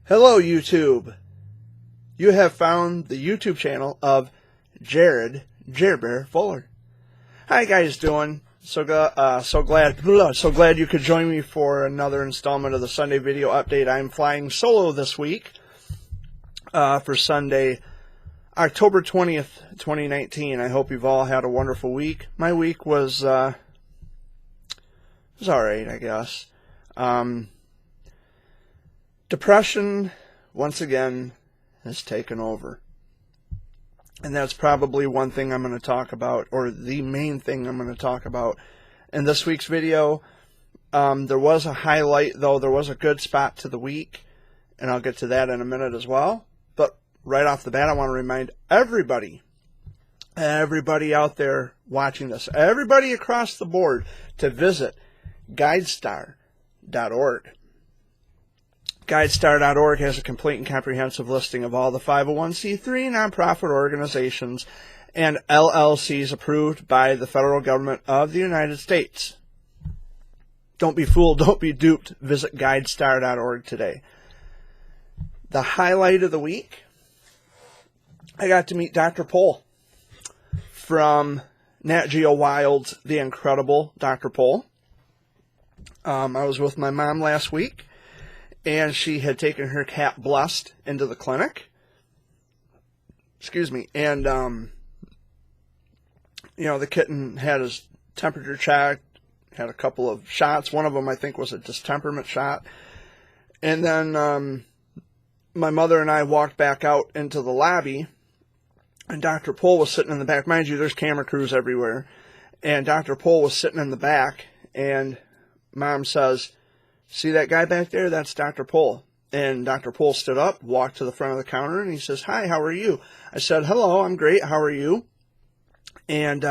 Hello, YouTube. You have found the YouTube channel of Jared Bear Fuller. How you guys doing? So glad you could join me for another installment of the Sunday video update. I'm flying solo this week for Sunday, October 20th, 2019. I hope you've all had a wonderful week. My week was alright, I guess. Depression, once again, has taken over. And that's probably one thing I'm going to talk about, or the main thing I'm going to talk about in this week's video. There was a highlight, though. There was a good spot to the week, and I'll get to that in a minute as well. But right off the bat, I want to remind everybody out there watching this, everybody across the board, to visit GuideStar.org. GuideStar.org has a complete and comprehensive listing of all the 501c3 nonprofit organizations and LLCs approved by the federal government of the United States. Don't be fooled, don't be duped. Visit GuideStar.org today. The highlight of the week, I got to meet Dr. Pol from Nat Geo Wild's The Incredible Dr. Pol. I was with my mom last week, and she had taken her cat Blessed into the clinic. Excuse me. And, the kitten had his temperature checked, had a couple of shots. One of them, I think, was a distemperament shot. And then my mother and I walked back out into the lobby, and Dr. Pol was sitting in the back. Mind you, there's camera crews everywhere. And Dr. Pol was sitting in the back, and Mom says, "See that guy back there? That's Dr. Pol." And Dr. Pol stood up, walked to the front of the counter, and he says, "Hi, how are you?" I said, "Hello, I'm great. How are you?" And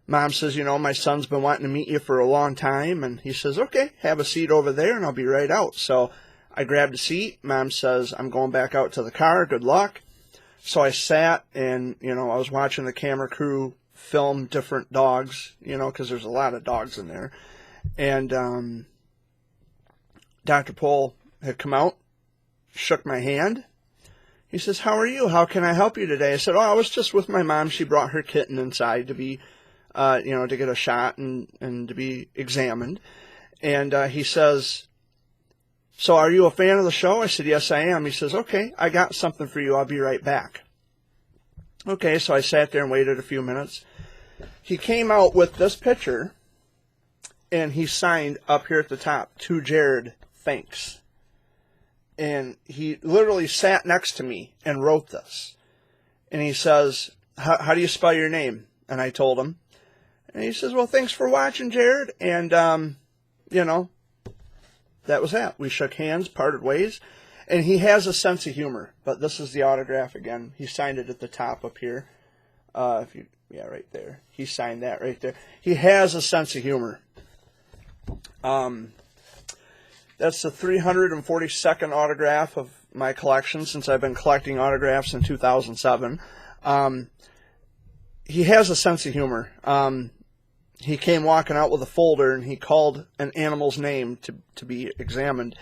Mom says, "My son's been wanting to meet you for a long time." And he says, "Okay, have a seat over there, and I'll be right out." So I grabbed a seat. Mom says, "I'm going back out to the car. Good luck." So I sat, and, I was watching the camera crew film different dogs, because there's a lot of dogs in there. And Dr. Pol had come out, shook my hand. He says, "How are you? How can I help you today?" I said, "Oh, I was just with my mom. She brought her kitten inside to be, to get a shot and to be examined." And he says, "So are you a fan of the show?" I said, "Yes, I am." He says, "Okay, I got something for you. I'll be right back." Okay, so I sat there and waited a few minutes. He came out with this picture, and he signed up here at the top, "To Jared, thanks." And he literally sat next to me and wrote this. And he says, how do you spell your name?" And I told him. And he says, "Well, thanks for watching, Jared." And, that was that. We shook hands, parted ways. And he has a sense of humor. But this is the autograph again. He signed it at the top up here. Right there. He signed that right there. He has a sense of humor. That's the 342nd autograph of my collection since I've been collecting autographs in 2007. He has a sense of humor. He came walking out with a folder, and he called an animal's name to be examined.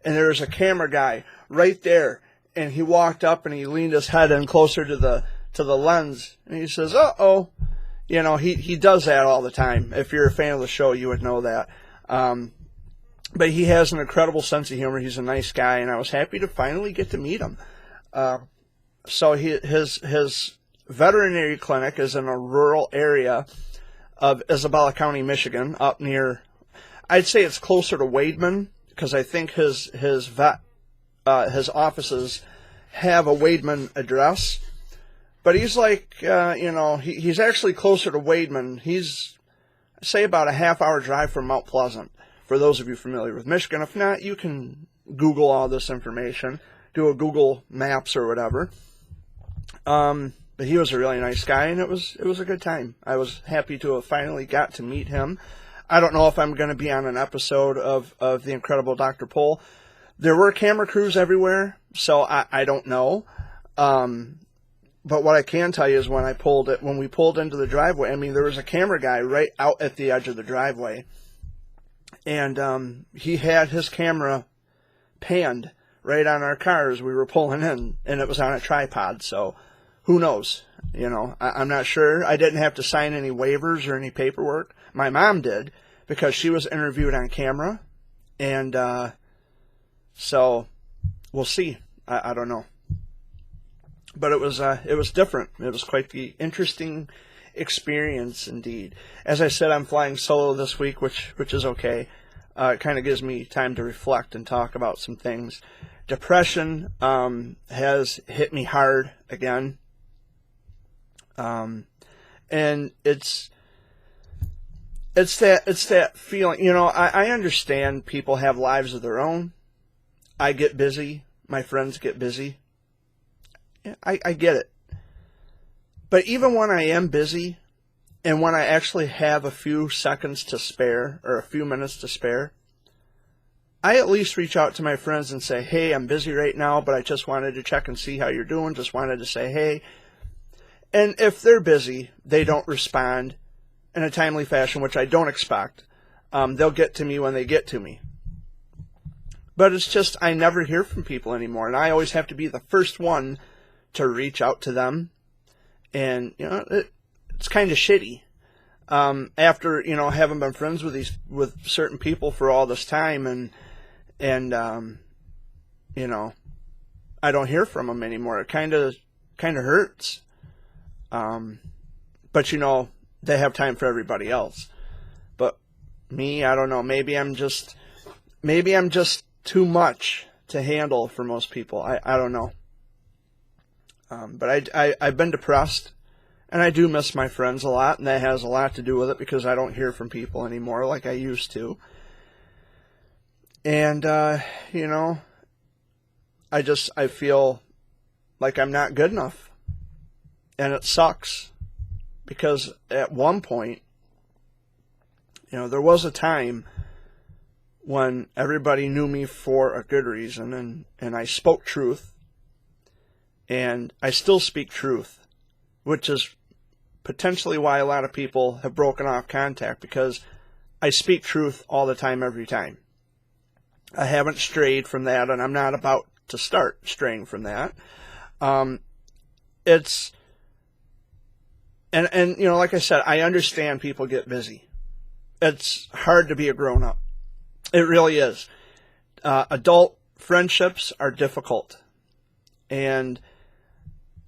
And there was a camera guy right there, and he walked up and he leaned his head in closer to the lens, and he says, "Uh-oh." He does that all the time. If you're a fan of the show, you would know that. But he has an incredible sense of humor. He's a nice guy, and I was happy to finally get to meet him. So his veterinary clinic is in a rural area of Isabella County, Michigan, up near, I'd say it's closer to Wademan, because I think his offices have a Wademan address. But he's like, he's actually closer to Wademan. He's, say, about a half-hour drive from Mount Pleasant, for those of you familiar with Michigan. If not, you can Google all this information, do a Google Maps or whatever. But he was a really nice guy, and it was a good time. I was happy to have finally got to meet him. I don't know if I'm going to be on an episode of The Incredible Dr. Pol. There were camera crews everywhere, so I don't know. But what I can tell you is when we pulled into the driveway, there was a camera guy right out at the edge of the driveway. And he had his camera panned right on our car as we were pulling in, and it was on a tripod. So who knows? You know, I'm not sure. I didn't have to sign any waivers or any paperwork. My mom did, because she was interviewed on camera. And so we'll see. I don't know. But it was different. It was quite the interesting experience indeed. As I said, I'm flying solo this week, which is okay. It kind of gives me time to reflect and talk about some things. Depression has hit me hard again. And it's that feeling, you know, I understand people have lives of their own. I get busy. My friends get busy. I get it. But even when I am busy, and when I actually have a few seconds to spare, or a few minutes to spare, I at least reach out to my friends and say, hey, I'm busy right now, but I just wanted to check and see how you're doing. Just wanted to say, hey. And if they're busy, they don't respond in a timely fashion, which I don't expect. They'll get to me when they get to me. But it's just, I never hear from people anymore, and I always have to be the first one to reach out to them. And, you know, it's kind of shitty. After, you know, having been friends with certain people for all this time, and you know, I don't hear from them anymore. It kind of hurts. But, you know, they have time for everybody else. But me, I don't know. Maybe I'm just too much to handle for most people. I don't know. But I've been depressed, and I do miss my friends a lot, and that has a lot to do with it, because I don't hear from people anymore like I used to. And, you know, I feel like I'm not good enough. And it sucks, because at one point, you know, there was a time when everybody knew me for a good reason, and I spoke truth. And I still speak truth, which is potentially why a lot of people have broken off contact, because I speak truth all the time, every time. I haven't strayed from that, and I'm not about to start straying from that. And you know, like I said, I understand people get busy. It's hard to be a grown-up. It really is. Adult friendships are difficult. And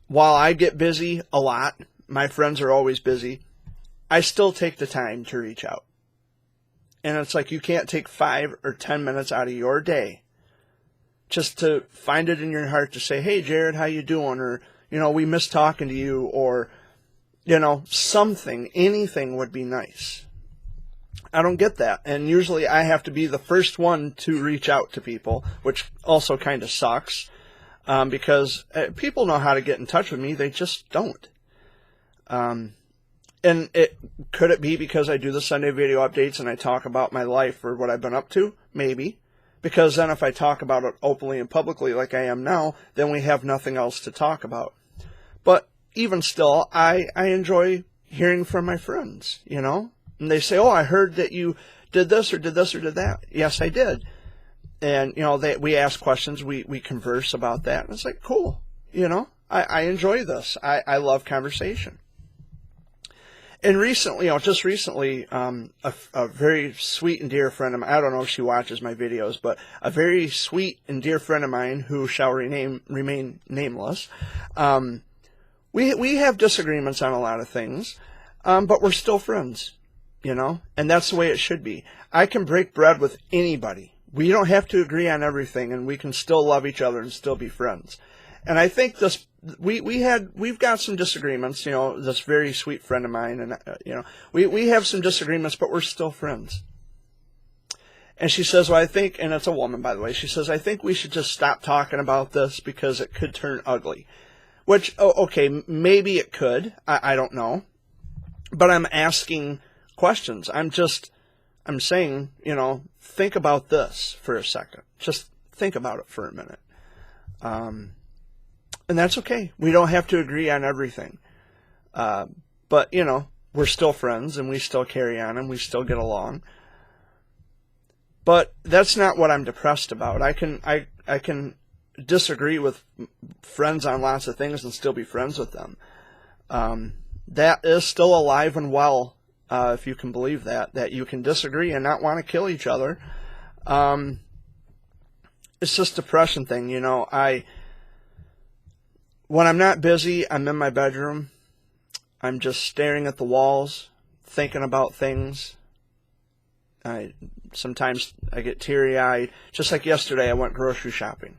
while I get busy a lot, my friends are always busy, I still take the time to reach out. And it's like, you can't take 5 or 10 minutes out of your day just to find it in your heart to say, hey, Jared, how you doing? Or, you know, we miss talking to you. Or, you know, something, anything would be nice. I don't get that. And usually I have to be the first one to reach out to people, which also kind of sucks. Because people know how to get in touch with me. They just don't. And could it be because I do the Sunday video updates and I talk about my life or what I've been up to? Maybe. Because then if I talk about it openly and publicly like I am now, then we have nothing else to talk about. But even still, I enjoy hearing from my friends, you know. And they say, oh, I heard that you did this or did this or did that. Yes, I did. And, you know, we ask questions, we converse about that. And it's like, cool, you know, I enjoy this. I love conversation. And recently, you know, just recently, a very sweet and dear friend of mine, I don't know if she watches my videos, but a very sweet and dear friend of mine who shall remain nameless, we have disagreements on a lot of things, but we're still friends, you know, and that's the way it should be. I can break bread with anybody. We don't have to agree on everything, and we can still love each other and still be friends. And I think we've got some disagreements, you know, this very sweet friend of mine, and, you know, we have some disagreements, but we're still friends. And she says, well, I think, and it's a woman, by the way, she says, I think we should just stop talking about this because it could turn ugly. Which, okay, maybe it could. I don't know. But I'm asking questions. I'm saying, you know, think about this for a second. Just think about it for a minute. And that's okay. We don't have to agree on everything. But, you know, we're still friends, and we still carry on, and we still get along. But that's not what I'm depressed about. I can disagree with friends on lots of things and still be friends with them. That is still alive and well, if you can believe that you can disagree and not want to kill each other. It's just a depression thing, you know. When I'm not busy, I'm in my bedroom. I'm just staring at the walls, thinking about things. Sometimes I get teary-eyed. Just like yesterday, I went grocery shopping.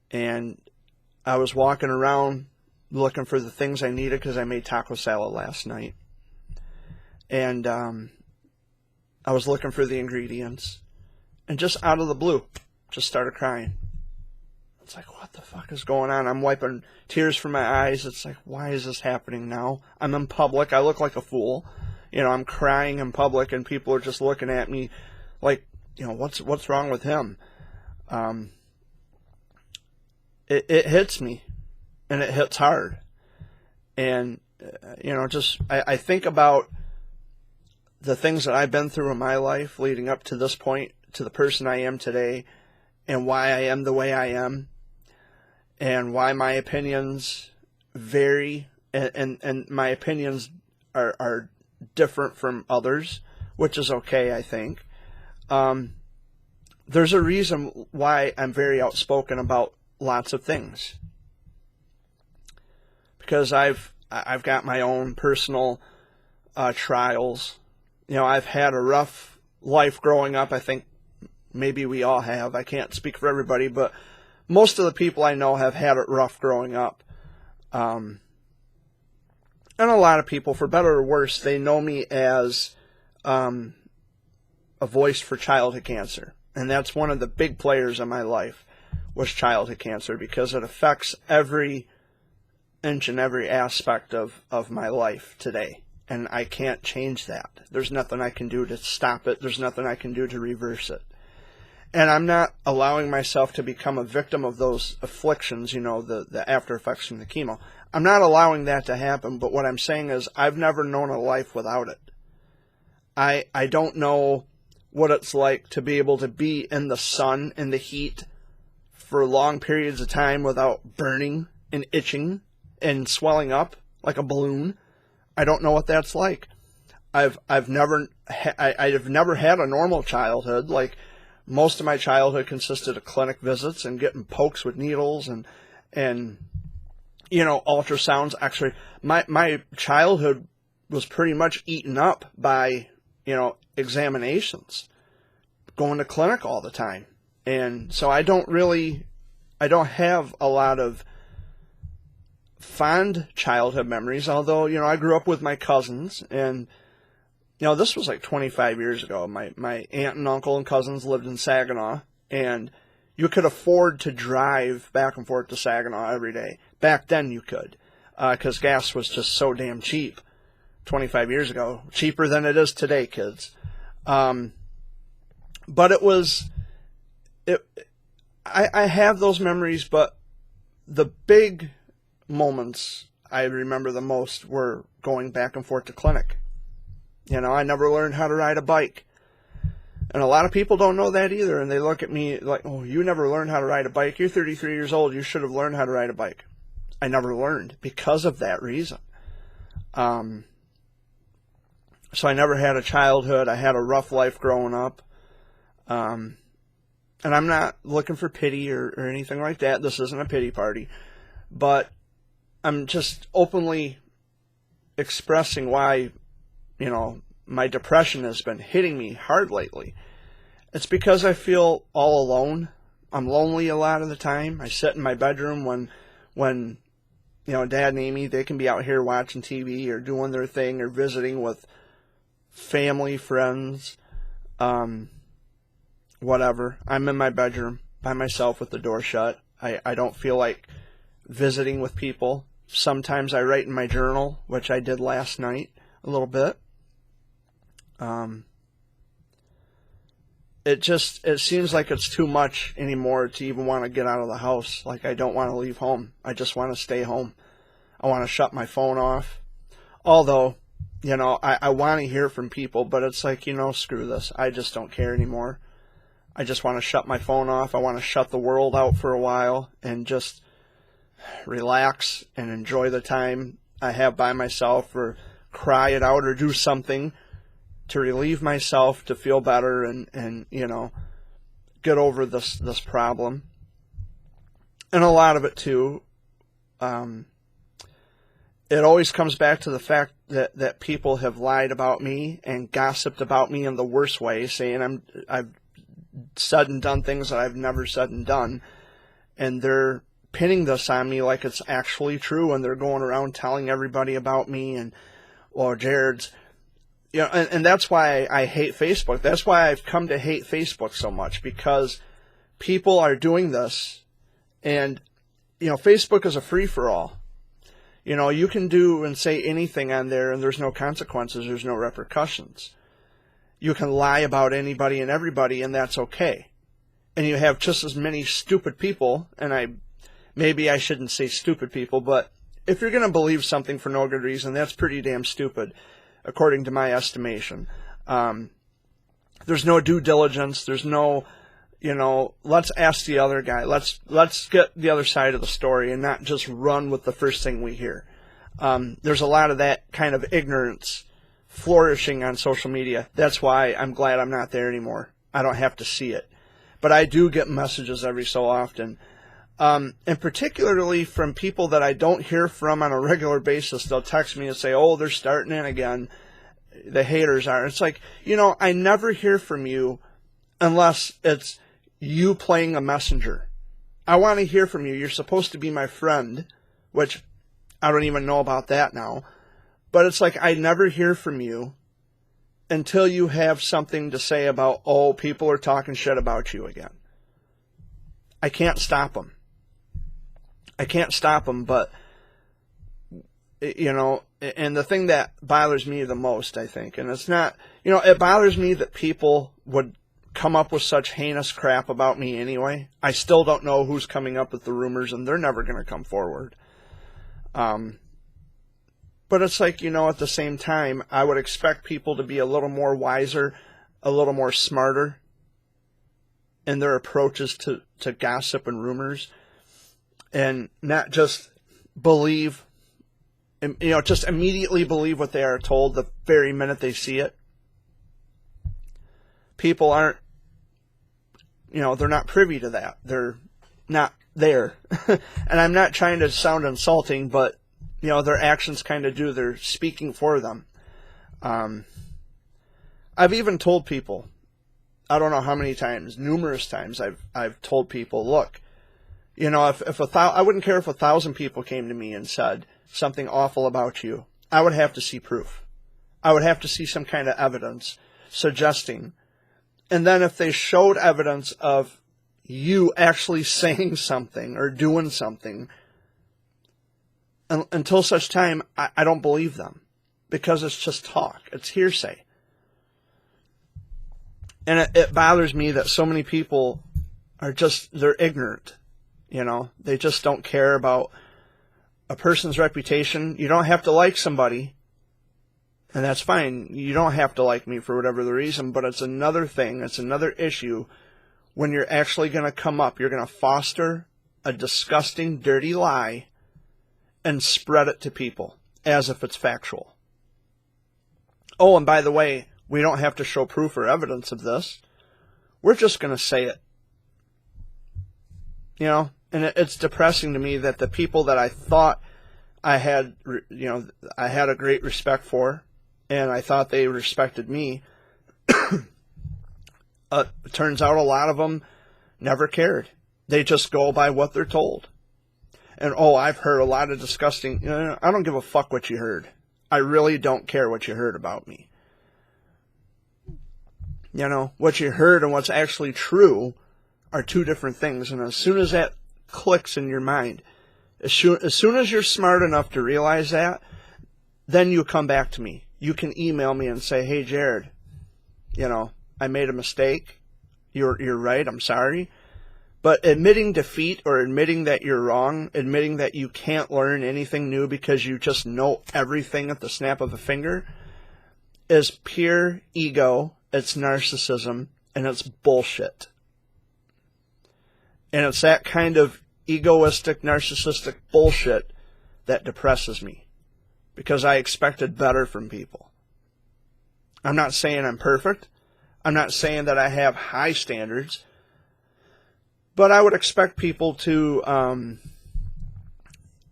And I was walking around looking for the things I needed because I made taco salad last night. And I was looking for the ingredients. And just out of the blue, just started crying. It's like, what the fuck is going on? I'm wiping tears from my eyes. It's like, why is this happening now? I'm in public. I look like a fool. You know, I'm crying in public, and people are just looking at me like, you know, what's wrong with him? It hits me, and it hits hard. And, you know, I think about the things that I've been through in my life leading up to this point, to the person I am today, and why I am the way I am, and why my opinions vary, and my opinions are different from others, which is okay, I think. There's a reason why I'm very outspoken about lots of things, because I've got my own personal trials. You know, I've had a rough life growing up. I think maybe we all have. I can't speak for everybody, but most of the people I know have had it rough growing up. And a lot of people, for better or worse, they know me as a voice for childhood cancer. And that's one of the big players in my life, was childhood cancer, because it affects every inch and every aspect of my life today. And I can't change that. There's nothing I can do to stop it. There's nothing I can do to reverse it. And I'm not allowing myself to become a victim of those afflictions, you know, the after effects from the chemo. I'm not allowing that to happen, but what I'm saying is I've never known a life without it. I don't know what it's like to be able to be in the sun, in the heat, for long periods of time without burning and itching and swelling up like a balloon. I don't know what that's like. I've never had a normal childhood. Like, most of my childhood consisted of clinic visits and getting pokes with needles and you know, ultrasounds, X-ray. My childhood was pretty much eaten up by, you know, examinations, going to clinic all the time. And so I don't have a lot of fond childhood memories, although, you know, I grew up with my cousins, and, you know, this was like 25 years ago. My aunt and uncle and cousins lived in Saginaw, and you could afford to drive back and forth to Saginaw every day. Back then you could, because gas was just so damn cheap 25 years ago. Cheaper than it is today, kids. But I have those memories, but the big moments I remember the most were going back and forth to clinic. You know, I never learned how to ride a bike. And a lot of people don't know that either, and they look at me like, oh, you never learned how to ride a bike? You're 33 years old. You should have learned how to ride a bike. I never learned because of that reason. So I never had a childhood. I had a rough life growing up. And I'm not looking for pity or anything like that. This isn't a pity party. But I'm just openly expressing why, you know, my depression has been hitting me hard lately. It's because I feel all alone. I'm lonely a lot of the time. I sit in my bedroom when you know, Dad and Amy, they can be out here watching TV or doing their thing or visiting with family, friends, whatever. I'm in my bedroom by myself with the door shut. I don't feel like visiting with people. Sometimes I write in my journal, which I did last night a little bit. It seems like it's too much anymore to even want to get out of the house. Like, I don't want to leave home. I just want to stay home. I want to shut my phone off. Although, you know, I want to hear from people, but it's like, you know, screw this. I just don't care anymore. I just want to shut my phone off. I want to shut the world out for a while and just relax and enjoy the time I have by myself, or cry it out, or do something to relieve myself, to feel better and get over this problem. And a lot of it too, it always comes back to the fact that people have lied about me and gossiped about me in the worst way, saying I've said and done things that I've never said and done, and they're pinning this on me like it's actually true, and they're going around telling everybody about me, and, well, Jared's, and that's why I hate Facebook. That's why I've come to hate Facebook so much, because people are doing this, and, Facebook is a free-for-all. You can do and say anything on there, and there's no consequences, there's no repercussions. You can lie about anybody and everybody, and that's okay. And you have just as many stupid people, and maybe I shouldn't say stupid people, but if you're going to believe something for no good reason, that's pretty damn stupid, according to my estimation. There's no due diligence, there's no, let's ask the other guy, let's get the other side of the story and not just run with the first thing we hear. There's a lot of that kind of ignorance flourishing on social media. That's why I'm glad I'm not there anymore. I don't have to see it. But I do get messages every so often. And particularly from people that I don't hear from on a regular basis. They'll text me and say, oh, they're starting in again. The haters are. It's like, I never hear from you unless it's you playing a messenger. I want to hear from you. You're supposed to be my friend, which I don't even know about that now. But it's like I never hear from you until you have something to say about, oh, people are talking shit about you again. I can't stop them. But, and the thing that bothers me the most, I think, and it's not, it bothers me that people would come up with such heinous crap about me anyway. I still don't know who's coming up with the rumors, and they're never going to come forward. But it's like, at the same time, I would expect people to be a little more wiser, a little more smarter in their approaches to gossip and rumors, and not just believe, just immediately believe what they are told the very minute they see it. People aren't, they're not privy to that. They're not there. And I'm not trying to sound insulting, but their actions kind of do. They're speaking for them. I've even told people, I don't know how many times, numerous times, I've told people, look, I wouldn't care if 1,000 people came to me and said something awful about you. I would have to see proof. I would have to see some kind of evidence suggesting. And then if they showed evidence of you actually saying something or doing something, until such time, I don't believe them, because it's just talk. It's hearsay. And it bothers me that so many people they're ignorant. They just don't care about a person's reputation. You don't have to like somebody, and that's fine. You don't have to like me for whatever the reason, but it's another thing. It's another issue when you're actually going to come up. You're going to foster a disgusting, dirty lie and spread it to people as if it's factual. Oh, and by the way, we don't have to show proof or evidence of this. We're just going to say it. And it's depressing to me that the people that I thought I had, I had a great respect for, and I thought they respected me, it turns out a lot of them never cared. They just go by what they're told. And, oh, I've heard a lot of disgusting, I don't give a fuck what you heard. I really don't care what you heard about me. What you heard and what's actually true are two different things. And as soon as that clicks in your mind, as soon as you're smart enough to realize that, then you come back to me. You can email me and say, hey, Jared, I made a mistake. You're right. I'm sorry. But admitting defeat or admitting that you're wrong, admitting that you can't learn anything new because you just know everything at the snap of a finger, is pure ego, it's narcissism, and it's bullshit. And it's that kind of egoistic, narcissistic bullshit that depresses me, because I expected better from people. I'm not saying I'm perfect. I'm not saying that I have high standards, but I would expect people to,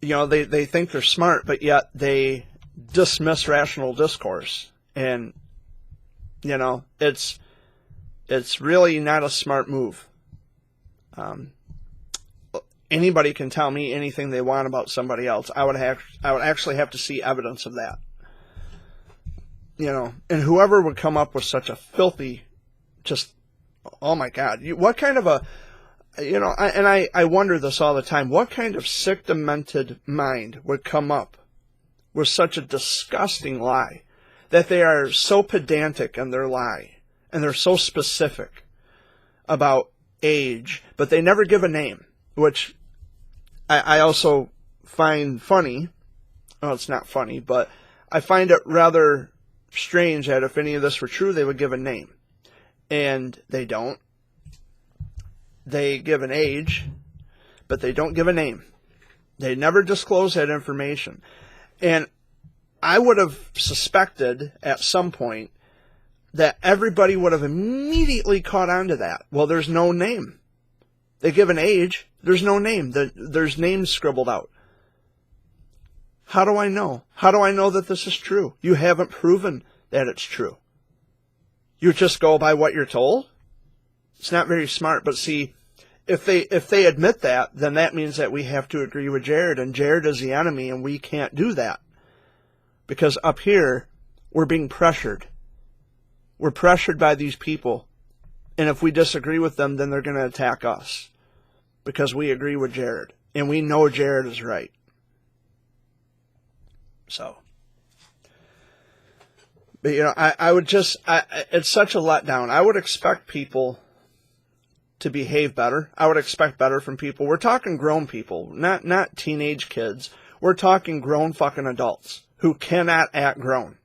they think they're smart, but yet they dismiss rational discourse. And, it's really not a smart move. Anybody can tell me anything they want about somebody else. I would actually have to see evidence of that. And whoever would come up with such a filthy, just, oh my God, what kind of a, I wonder this all the time, what kind of sick, demented mind would come up with such a disgusting lie, that they are so pedantic in their lie, and they're so specific about age, but they never give a name, which I also find funny. Well, it's not funny, but I find it rather strange that if any of this were true, they would give a name. And they don't. They give an age, but they don't give a name. They never disclose that information. And I would have suspected at some point that everybody would have immediately caught on to that. Well, there's no name. They give an age, there's no name. There's names scribbled out. How do I know? How do I know that this is true? You haven't proven that it's true. You just go by what you're told? It's not very smart, but see, if they admit that, then that means that we have to agree with Jared, and Jared is the enemy, and we can't do that. Because up here, we're being pressured. We're pressured by these people. And if we disagree with them, then they're going to attack us. Because we agree with Jared. And we know Jared is right. So. But, it's such a letdown. I would expect people to behave better. I would expect better from people. We're talking grown people, not teenage kids. We're talking grown fucking adults who cannot act grown.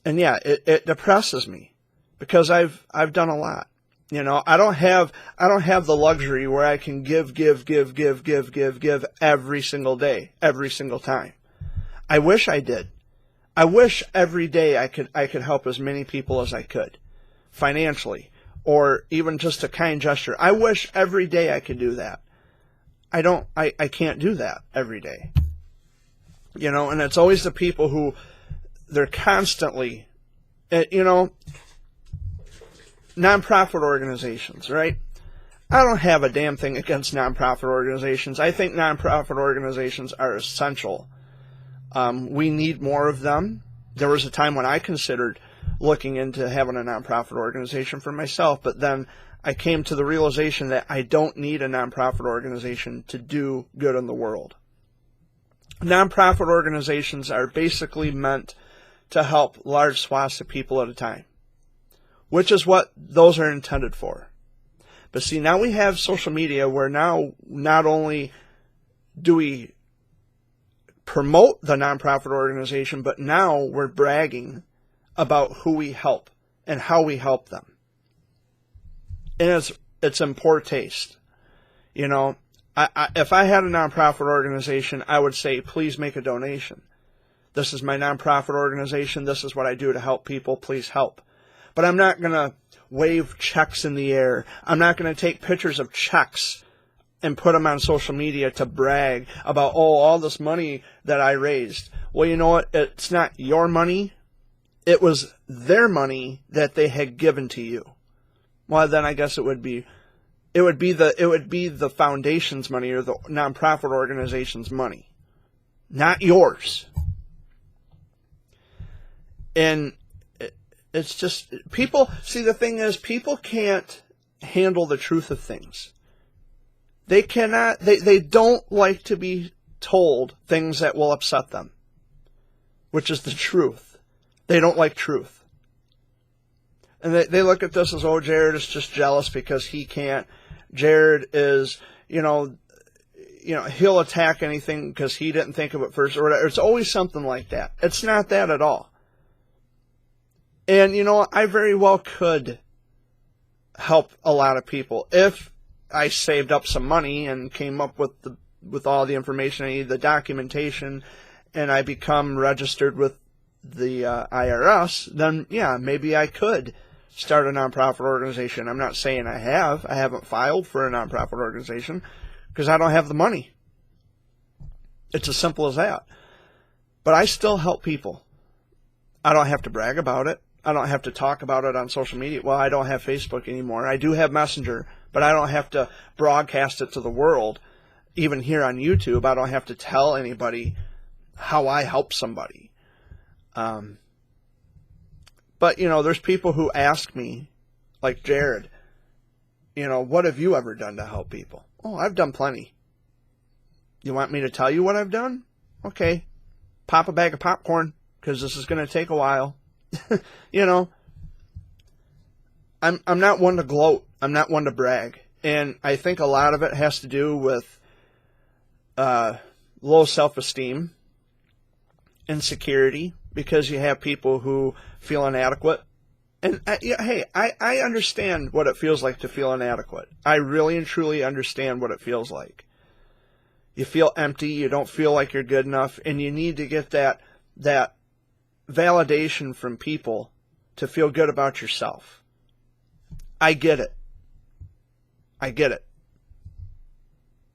And yeah, it depresses me because I've done a lot. I don't have the luxury where I can give every single day, every single time. I wish I did. I wish every day I could help as many people as I could, financially, or even just a kind gesture. I wish every day I could do that. I can't do that every day. And it's always the people who, they're constantly, nonprofit organizations, right? I don't have a damn thing against nonprofit organizations. I think nonprofit organizations are essential. We need more of them. There was a time when I considered looking into having a nonprofit organization for myself, but then I came to the realization that I don't need a nonprofit organization to do good in the world. Nonprofit organizations are basically meant to help large swaths of people at a time, which is what those are intended for. But see, now we have social media where now not only do we promote the nonprofit organization, but now we're bragging about who we help and how we help them. And it's in poor taste. If I had a nonprofit organization, I would say, please make a donation. This is my nonprofit organization. This is what I do to help people. Please help. But I'm not going to wave checks in the air. I'm not going to take pictures of checks and put them on social media to brag about, all this money that I raised. Well, you know what? It's not your money. It was their money that they had given to you. Well, then I guess it would be the foundation's money or the nonprofit organization's money, not yours. And it's just, people, see, the thing is, people can't handle the truth of things. They cannot, they don't like to be told things that will upset them, which is the truth. They don't like truth. And they look at this as, Jared is just jealous because he can't. Jared is, he'll attack anything because he didn't think of it first or whatever. It's always something like that. It's not that at all. And, I very well could help a lot of people if I saved up some money and came up with all the information I need, the documentation, and I become registered with the IRS, then yeah, maybe I could start a nonprofit organization. I'm not saying I haven't filed for a nonprofit organization because I don't have the money. It's as simple as that. But I still help people. I don't have to brag about it. I don't have to talk about it on social media. Well, I don't have Facebook anymore. I do have Messenger, but I don't have to broadcast it to the world. Even here on YouTube, I don't have to tell anybody how I help somebody. But, there's people who ask me, like Jared, what have you ever done to help people? Oh, I've done plenty. You want me to tell you what I've done? Okay. Pop a bag of popcorn, because this is going to take a while. I'm not one to gloat. I'm not one to brag. And I think a lot of it has to do with low self-esteem, insecurity, because you have people who feel inadequate. And I understand what it feels like to feel inadequate. I really and truly understand what it feels like. You feel empty, you don't feel like you're good enough, and you need to get that validation from people to feel good about yourself. I get it.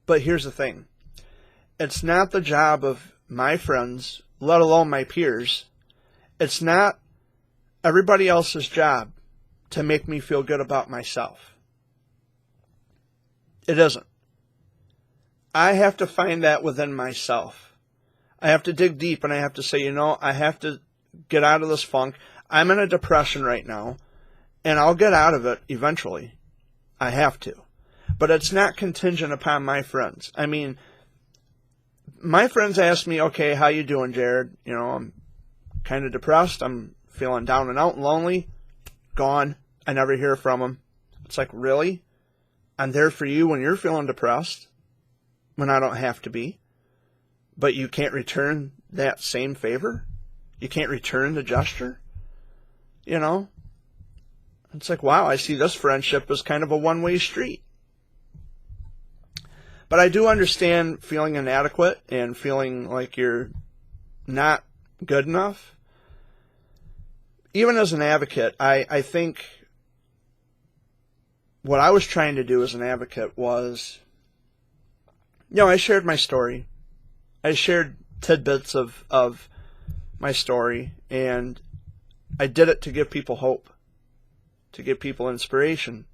But here's the thing. It's not the job of my friends, let alone my peers. It's not everybody else's job to make me feel good about myself. It isn't. I have to find that within myself. I have to dig deep and I have to say, I have to get out of this funk. I'm in a depression right now, and I'll get out of it eventually. I have to. But it's not contingent upon my friends. I mean, my friends ask me, okay, how you doing, Jared? I'm kind of depressed. I'm feeling down and out and lonely. Gone. I never hear from them. It's like, really? I'm there for you when you're feeling depressed, when I don't have to be. But you can't return that same favor? You can't return the gesture? It's like, wow, I see this friendship as kind of a one-way street. But I do understand feeling inadequate and feeling like you're not good enough. Even as an advocate, I think what I was trying to do as an advocate was, I shared my story. I shared tidbits of my story, and I did it to give people hope, to give people inspiration,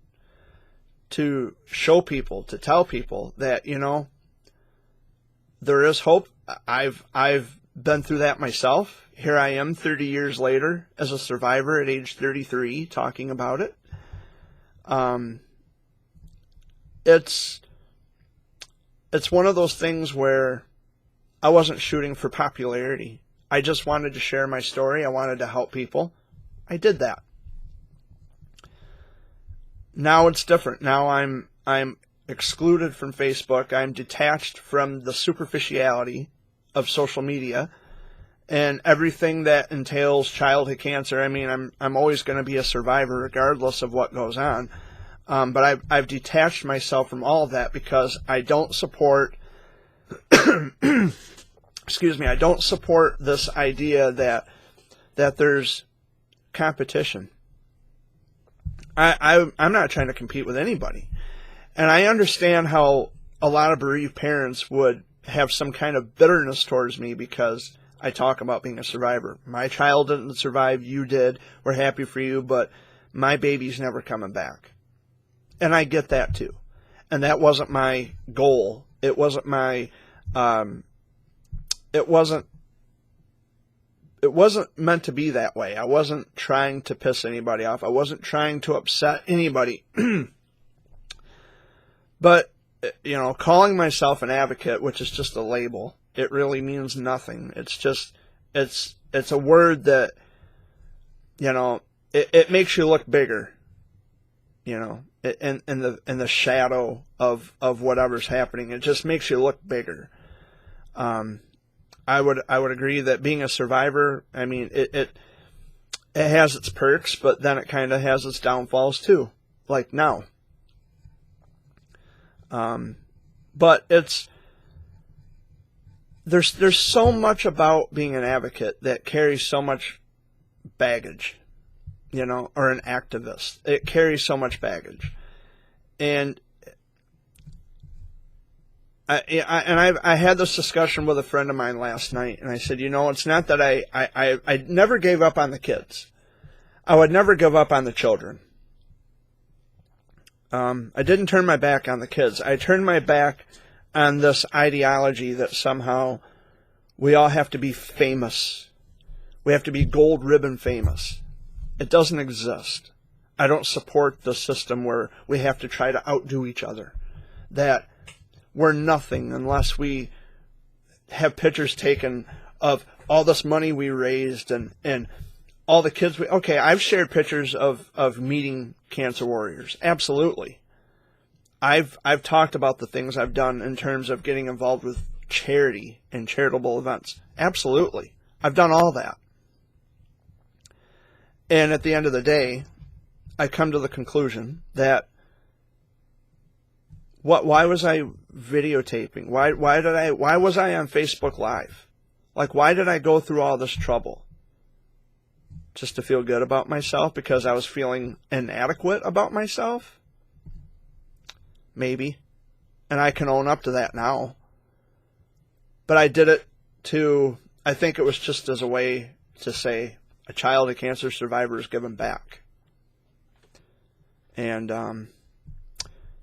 to show people, to tell people that, there is hope. I've been through that myself. Here I am 30 years later as a survivor at age 33 talking about it. It's one of those things where I wasn't shooting for popularity. I just wanted to share my story. I wanted to help people. I did that. Now it's different. Now I'm excluded from Facebook. I'm detached from the superficiality of social media and everything that entails childhood cancer. I mean, I'm always going to be a survivor regardless of what goes on. But I've detached myself from all of that because I don't support I don't support this idea that there's competition. I'm not trying to compete with anybody. And I understand how a lot of bereaved parents would have some kind of bitterness towards me because I talk about being a survivor. My child didn't survive, you did. We're happy for you, but my baby's never coming back. And I get that too. And that wasn't my goal. It wasn't my, it wasn't meant to be that way. I wasn't trying to piss anybody off. I wasn't trying to upset anybody. But, calling myself an advocate, which is just a label, it really means nothing. It's just, it's a word that, it makes you look bigger, in the shadow of whatever's happening. It just makes you look bigger. I would agree that being a survivor, I mean, it has its perks, but then it kind of has its downfalls too. Like now. But there's so much about being an advocate that carries so much baggage, or an activist. It carries so much baggage. And I had this discussion with a friend of mine last night, and I said, it's not that I never gave up on the kids. I would never give up on the children. I didn't turn my back on the kids. I turned my back on this ideology that somehow we all have to be famous. We have to be gold ribbon famous. It doesn't exist. I don't support the system where we have to try to outdo each other. That we're nothing unless we have pictures taken of all this money we raised and all the kids okay, I've shared pictures of meeting cancer warriors. Absolutely. I've talked about the things I've done in terms of getting involved with charity and charitable events. Absolutely. I've done all that. And at the end of the day, I come to the conclusion that why was I videotaping? Why was I on Facebook Live? Like, why did I go through all this trouble? Just to feel good about myself because I was feeling inadequate about myself? Maybe. And I can own up to that now. But I did it I think it was just as a way to say a child of cancer survivor is given back. And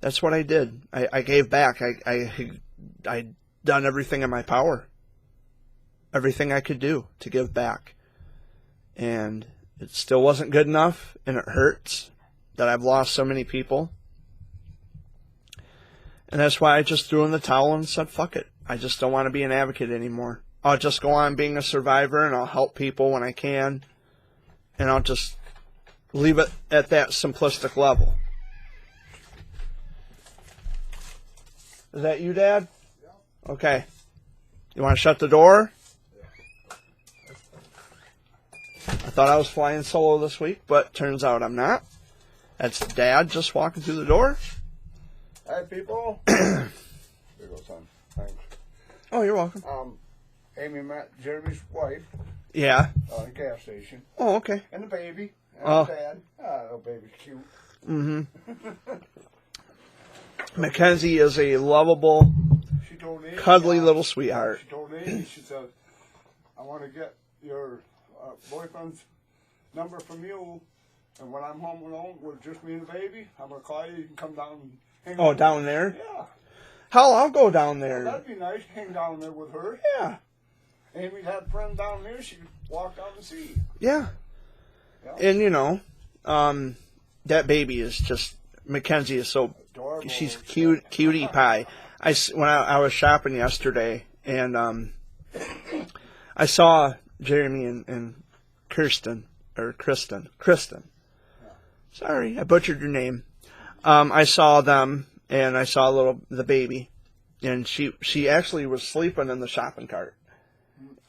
that's what I did. I gave back. I done everything in my power. Everything I could do to give back. And it still wasn't good enough, and it hurts that I've lost so many people. And that's why I just threw in the towel and said, fuck it. I just don't want to be an advocate anymore. I'll just go on being a survivor, and I'll help people when I can. And I'll just leave it at that simplistic level. Is that you, Dad? Yeah. Okay. You want to shut the door? I thought I was flying solo this week, but turns out I'm not. That's Dad just walking through the door. Hi, people. Here you go, son. Thanks. Oh, you're welcome. Amy met Jeremy's wife. Yeah. At a gas station. Oh, okay. And the baby. And Dad. Oh, baby's cute. Mm-hmm. Mackenzie is a lovable, cuddly little sweetheart. She told me, she said, I want to get your boyfriend's number from you, and when I'm home alone with just me and the baby, I'm going to call you. You can come down and hang out. Oh, down there? Yeah. Hell, I'll go down there. Well, that'd be nice. Hang down there with her. Yeah. Amy had friends down there. She could walk down and see. Yeah. And, that baby is just, Mackenzie is so, adorable. She's cute, cutie pie. When I was shopping yesterday, and I saw Jeremy and Kristen. Sorry, I butchered your name. I saw them, and I saw the baby, and she actually was sleeping in the shopping cart,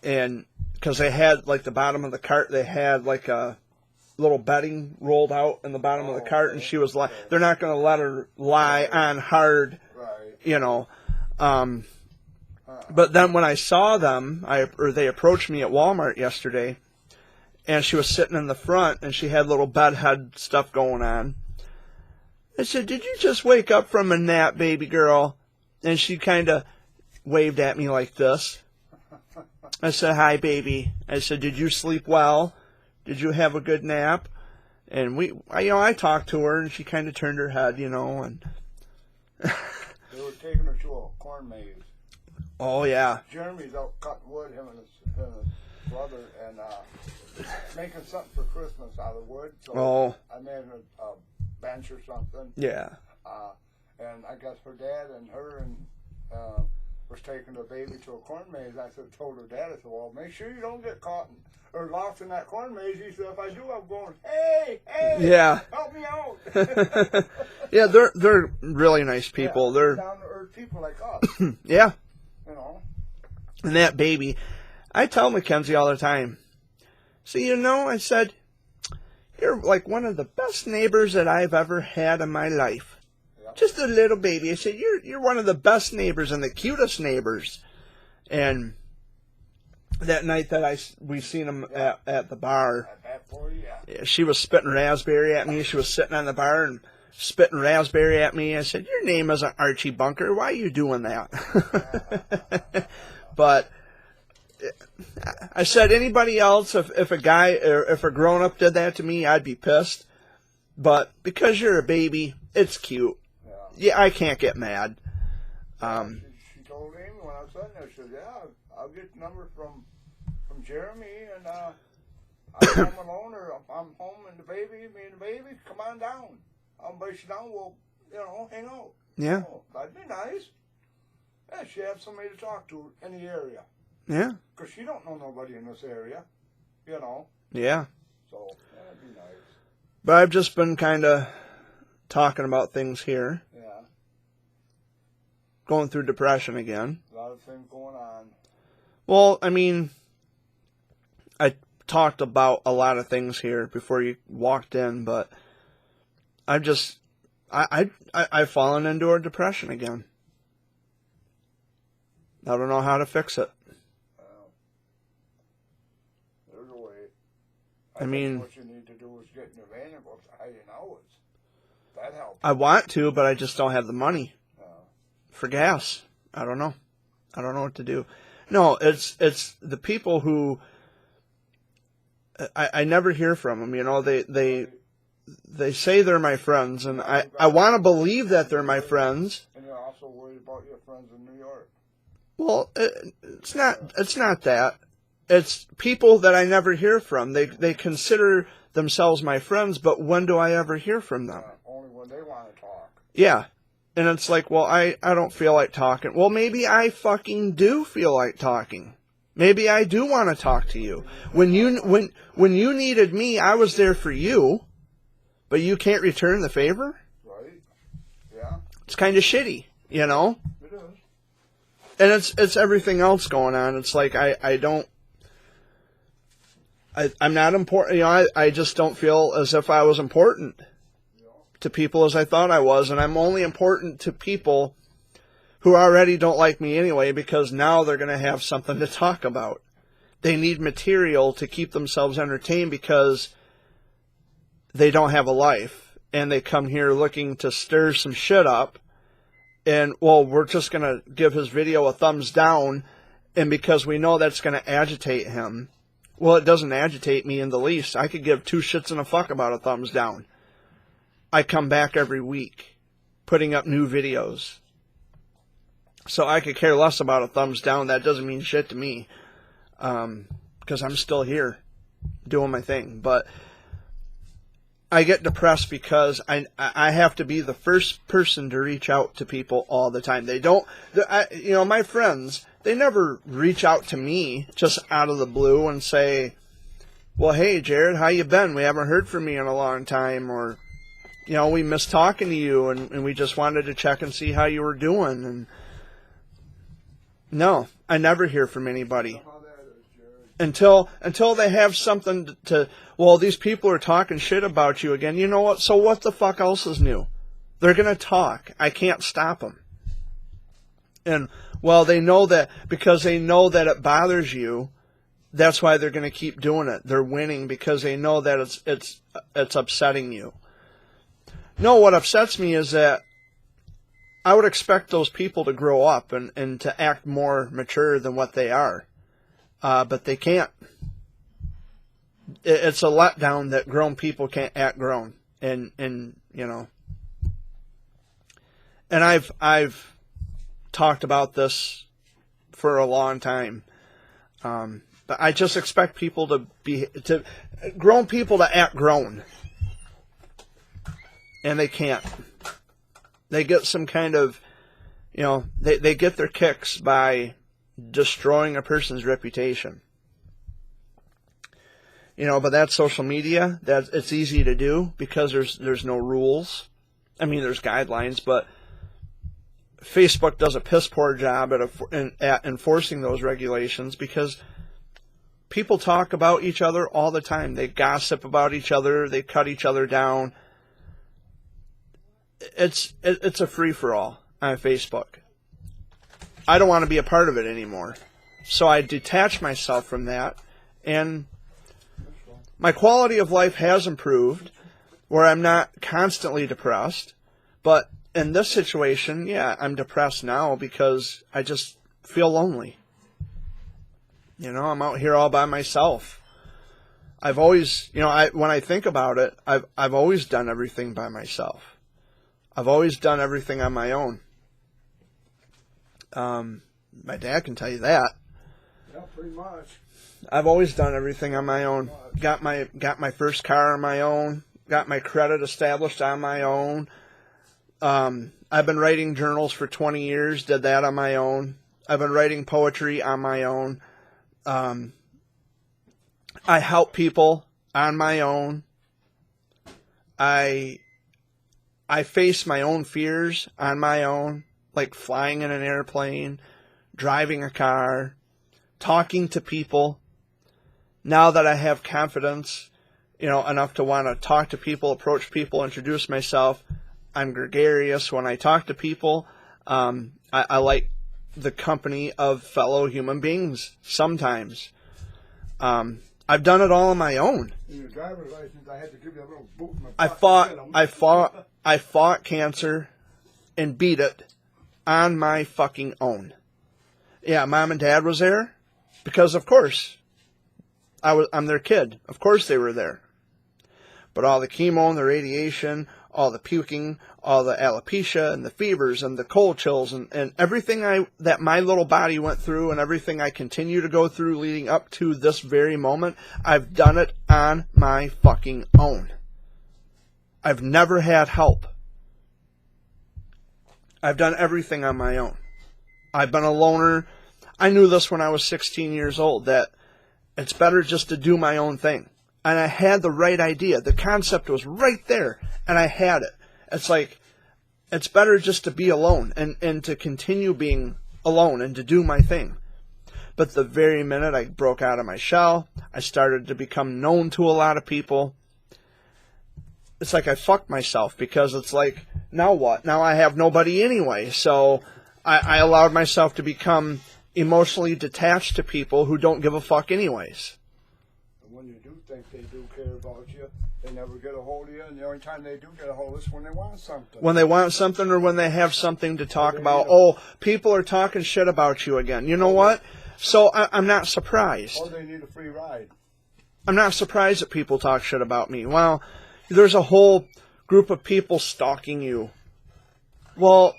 and because they had like the bottom of the cart, they had like a little bedding rolled out in the bottom of the cart, and she was like, they're not going to let her lie on hard, But then when I saw them, they approached me at Walmart yesterday, and she was sitting in the front, and she had little bedhead stuff going on. I said, did you just wake up from a nap, baby girl? And she kind of waved at me like this. I said, hi, baby. I said, did you sleep well? Did you have a good nap? And I talked to her, and she kind of turned her head, and they were taking her to a corn maze. Oh, yeah. Jeremy's out cutting wood, him and his brother, and making something for Christmas out of wood. So I made a bench or something. Yeah. And I guess her dad and her was taking the baby to a corn maze. I told her dad, I said, well, make sure you don't get caught or lost in that corn maze. He said, if I do, I'm going, hey, yeah, help me out. Yeah, they're really nice people. Yeah, they're down to earth people like us. Yeah. And that baby, I tell Mackenzie all the time, so I said, you're like one of the best neighbors that I've ever had in my life. Just a little baby. I said, you're one of the best neighbors and the cutest neighbors. And that night that we seen him at the bar, she was spitting raspberry at me. She was sitting on the bar and spitting raspberry at me. I said, your name isn't Archie Bunker. Why are you doing that? But I said, anybody else, if a guy or if a grown-up did that to me, I'd be pissed. But because you're a baby, it's cute. Yeah, I can't get mad. She told Amy when I was sitting there, she said, yeah, I'll get the number from Jeremy, and I'm home alone, or if I'm home and me and the baby, come on down. I'll base you down, we'll, hang out. Yeah. Oh, that'd be nice. Yeah, she had somebody to talk to in the area. Yeah. Because she don't know nobody in this area, Yeah. So, that'd be nice. But I've just been kind of talking about things here. Yeah. Going through depression again. A lot of things going on. Well, I mean, I talked about a lot of things here before you walked in, but I've fallen into a depression again. I don't know how to fix it. Well, there's a way. I mean, what you need to do is get in your van and go to hiding hours. That helps. I want to, but I just don't have the money for gas. I don't know. I don't know what to do. No, it's the people who I never hear from them. They say they're my friends, and I want to believe that they're my friends. And you're also worried about your friends in New York. Well, it's not that. It's people that I never hear from. They consider themselves my friends, but when do I ever hear from them? Only when they want to talk. Yeah. And it's like, well, I don't feel like talking. Well, maybe I fucking do feel like talking. Maybe I do want to talk to you. When you needed me, I was there for you, but you can't return the favor? Right. Yeah. It's kind of shitty, It is. And it's everything else going on. It's like I'm not important. I just don't feel as if I was important to people as I thought I was, and I'm only important to people who already don't like me anyway, because now they're going to have something to talk about. They need material to keep themselves entertained because they don't have a life, and they come here looking to stir some shit up, and, well, we're just going to give his video a thumbs down, and because we know that's going to agitate him. Well, it doesn't agitate me in the least. I could give two shits and a fuck about a thumbs down. I come back every week, putting up new videos. So I could care less about a thumbs down. That doesn't mean shit to me. Because I'm still here, doing my thing. But I get depressed because I have to be the first person to reach out to people all the time. They don't, my friends, they never reach out to me just out of the blue and say, well, hey, Jared, how you been? We haven't heard from you in a long time. Or, we miss talking to you, and we just wanted to check and see how you were doing. And no, I never hear from anybody until they have something to. Well, these people are talking shit about you again. You know what? So what the fuck else is new? They're gonna talk. I can't stop them. And well, they know that because they know that it bothers you. That's why they're gonna keep doing it. They're winning because they know that it's upsetting you. No, what upsets me is that I would expect those people to grow up and to act more mature than what they are. But they can't. It's a letdown that grown people can't act grown. And I've talked about this for a long time. But I just expect people grown people to act grown. And they can't. They get some kind of, they get their kicks by destroying a person's reputation. But that's social media. It's easy to do because there's no rules. I mean, there's guidelines, but Facebook does a piss poor job at enforcing those regulations because people talk about each other all the time. They gossip about each other. They cut each other down. it's a free-for-all on Facebook. I don't want to be a part of it anymore. So I detach myself from that, and my quality of life has improved, where I'm not constantly depressed. But in this situation, yeah, I'm depressed now because I just feel lonely. You know, I'm out here all by myself. I've always, you know, when I think about it, I've always done everything by myself. I've always done everything on my own. My dad can tell you that. Yeah, pretty much. I've always done everything on my own. Got my first car on my own. Got my credit established on my own. I've been writing journals for 20 years. Did that on my own. I've been writing poetry on my own. I help people on my own. I face my own fears on my own, like flying in an airplane, driving a car, talking to people. Now that I have confidence, you know, enough to want to talk to people, approach people, introduce myself, I'm gregarious when I talk to people. I like the company of fellow human beings sometimes. I've done it all on my own. In your driver's license, I had to give you a little boot in the butt. I fought cancer and beat it on my fucking own. Yeah, Mom and Dad was there because, of course, I'm their kid. Of course they were there. But all the chemo and the radiation, all the puking, all the alopecia and the fevers and the cold chills and everything that my little body went through and everything I continue to go through leading up to this very moment, I've done it on my fucking own. I've never had help. I've done everything on my own. I've been a loner. I knew this when I was 16 years old, that it's better just to do my own thing. And I had the right idea. The concept was right there, and I had it. It's like, it's better just to be alone and to continue being alone and to do my thing. But the very minute I broke out of my shell, I started to become known to a lot of people. It's like I fucked myself, because it's like, now what? Now I have nobody anyway. So I allowed myself to become emotionally detached to people who don't give a fuck anyways. And when you do think they do care about you, they never get a hold of you. And the only time they do get a hold of us when they want something. When they want something, or when they have something to talk about. Oh, people are talking shit about you again. You know what? So I'm not surprised. Or they need a free ride. I'm not surprised that people talk shit about me. Well, there's a whole group of people stalking you. Well,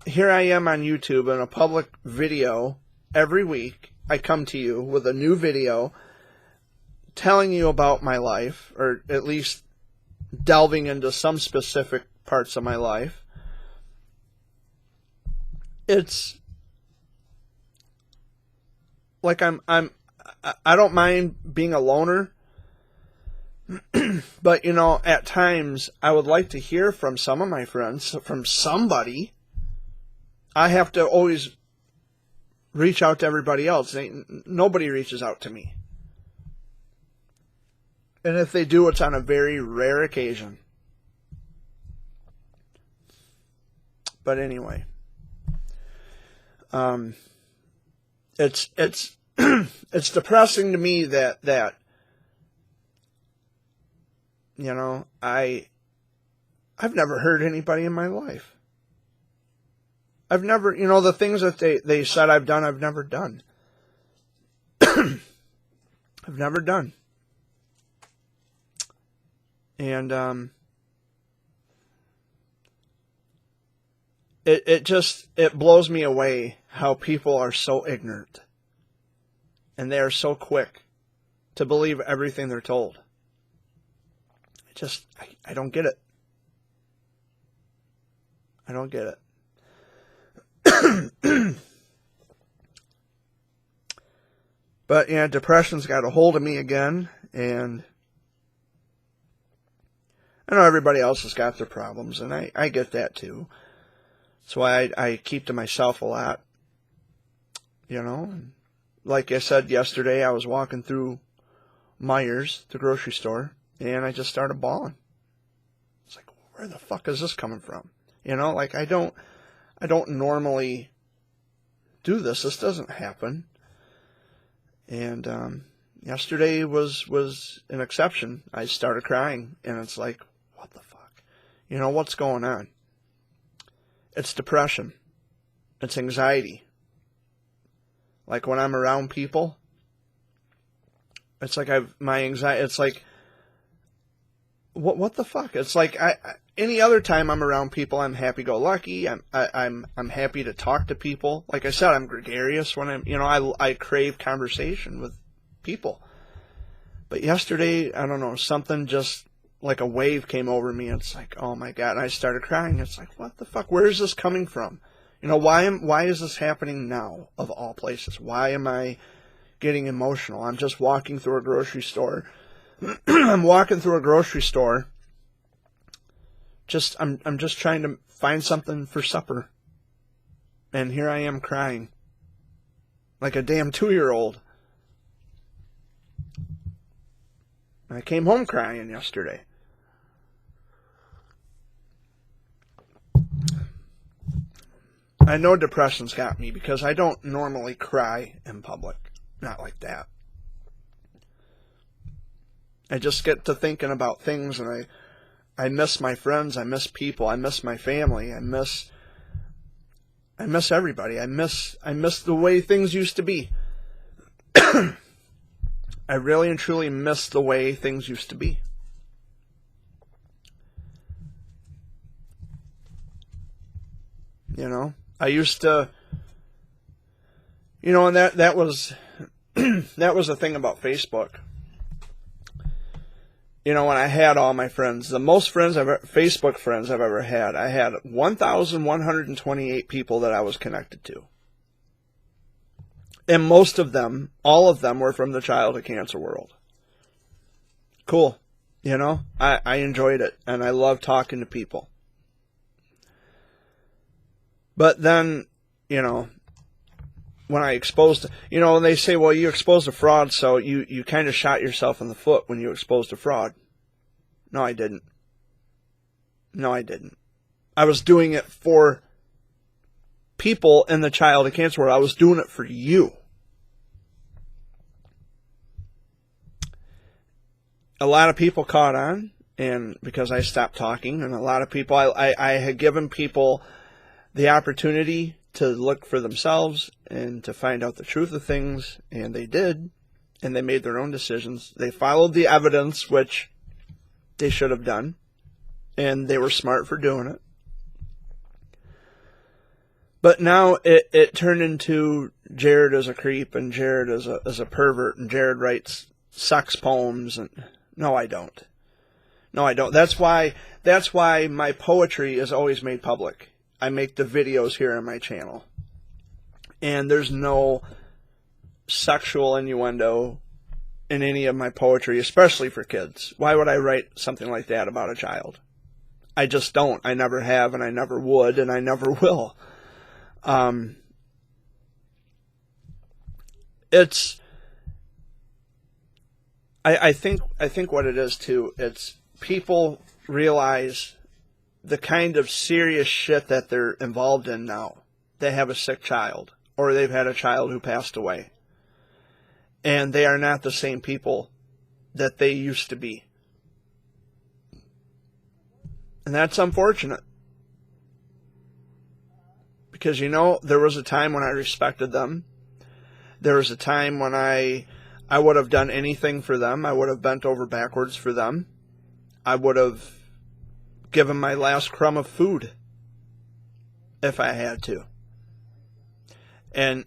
here I am on YouTube in a public video every week. I come to you with a new video telling you about my life, or at least delving into some specific parts of my life. It's like I don't mind being a loner. But, you know, at times I would like to hear from some of my friends, from somebody. I have to always reach out to everybody else. Nobody reaches out to me. And if they do, it's on a very rare occasion. But anyway, it's it's depressing to me that you know, I've never hurt anybody in my life. I've never, you know, the things that they said I've done, I've never done. I've never done. And it blows me away how people are so ignorant. And they are so quick to believe everything they're told. I don't get it. I don't get it. But yeah, depression's got a hold of me again, and I know everybody else has got their problems, and I get that too. That's why I keep to myself a lot. You know, like I said yesterday, I was walking through Meijer's, the grocery store, and I just started bawling. It's like, where the fuck is this coming from? You know, like I don't normally do this. This doesn't happen. And yesterday was an exception. I started crying, and it's like, what the fuck? You know, what's going on? It's depression. It's anxiety. Like when I'm around people, it's like my anxiety, it's like, what the fuck? It's like any other time I'm around people, I'm happy-go-lucky. I'm happy to talk to people. Like I said, I'm gregarious when I crave conversation with people. But yesterday, I don't know, something just like a wave came over me. It's like, oh my God. And I started crying. It's like, what the fuck? Where is this coming from? You know, why is this happening now, of all places? Why am I getting emotional? I'm just walking through a grocery store. I'm walking through a grocery store. I'm just trying to find something for supper. And here I am crying. Like a damn 2-year-old. I came home crying yesterday. I know depression's got me because I don't normally cry in public. Not like that. I just get to thinking about things, and I miss my friends, I miss people, I miss my family, I miss everybody. I miss the way things used to be. I really and truly miss the way things used to be. You know, I used to, you know, and that was that was the thing about Facebook. You know, when I had all my friends, the most Facebook friends I've ever had, I had 1,128 people that I was connected to. And most of them, all of them, were from the childhood cancer world. Cool. You know, I enjoyed it, and I love talking to people. But then, you know, when I exposed, you know, and they say, well, you exposed to fraud, so you kind of shot yourself in the foot when you exposed to fraud. No, I didn't. No, I didn't. I was doing it for people in the childhood cancer world. I was doing it for you. A lot of people caught on, and because I stopped talking, and a lot of people, I had given people the opportunity to look for themselves and to find out the truth of things, and they did, and they made their own decisions. They followed the evidence, which they should have done, and they were smart for doing it. But now it turned into Jared is a creep, and Jared is a pervert, and Jared writes sex poems, and no, I don't. No, I don't. That's why my poetry is always made public. I make the videos here on my channel. And there's no sexual innuendo in any of my poetry, especially for kids. Why would I write something like that about a child? I just don't. I never have, and I never would, and I never will. I think what it is too, it's people realize the kind of serious shit that they're involved in now. They have a sick child, or they've had a child who passed away. And they are not the same people that they used to be. And that's unfortunate. Because, you know, there was a time when I respected them. There was a time when I would have done anything for them. I would have bent over backwards for them. I would have given my last crumb of food if I had to. And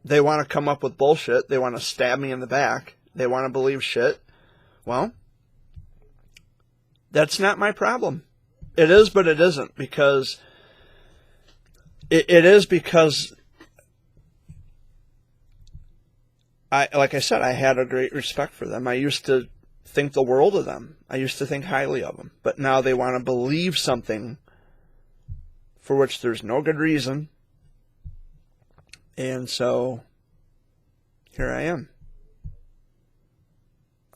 they want to come up with bullshit. They want to stab me in the back. They want to believe shit. Well, that's not my problem. It is, but it isn't, because it is because like I said, I had a great respect for them. I used to think the world of them. I used to think highly of them. But now they want to believe something for which there's no good reason. And so here I am.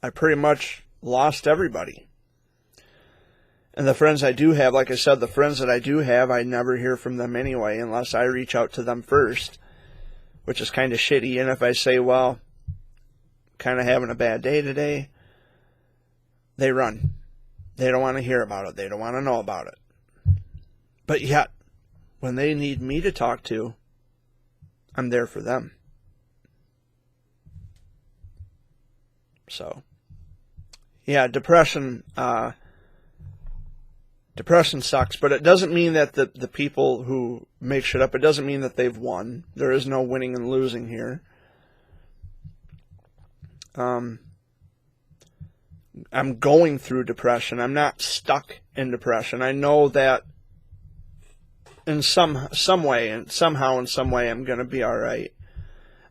I pretty much lost everybody. And the friends I do have, like I said, the friends that I do have, I never hear from them anyway unless I reach out to them first, which is kind of shitty. And if I say, well, kind of having a bad day today, they run. They don't want to hear about it. They don't want to know about it. But yet, when they need me to talk to, I'm there for them. So, yeah, depression sucks, but it doesn't mean that the people who make shit up, it doesn't mean that they've won. There is no winning and losing here. I'm going through depression. I'm not stuck in depression. I know that in some way, and somehow in some way, I'm going to be all right.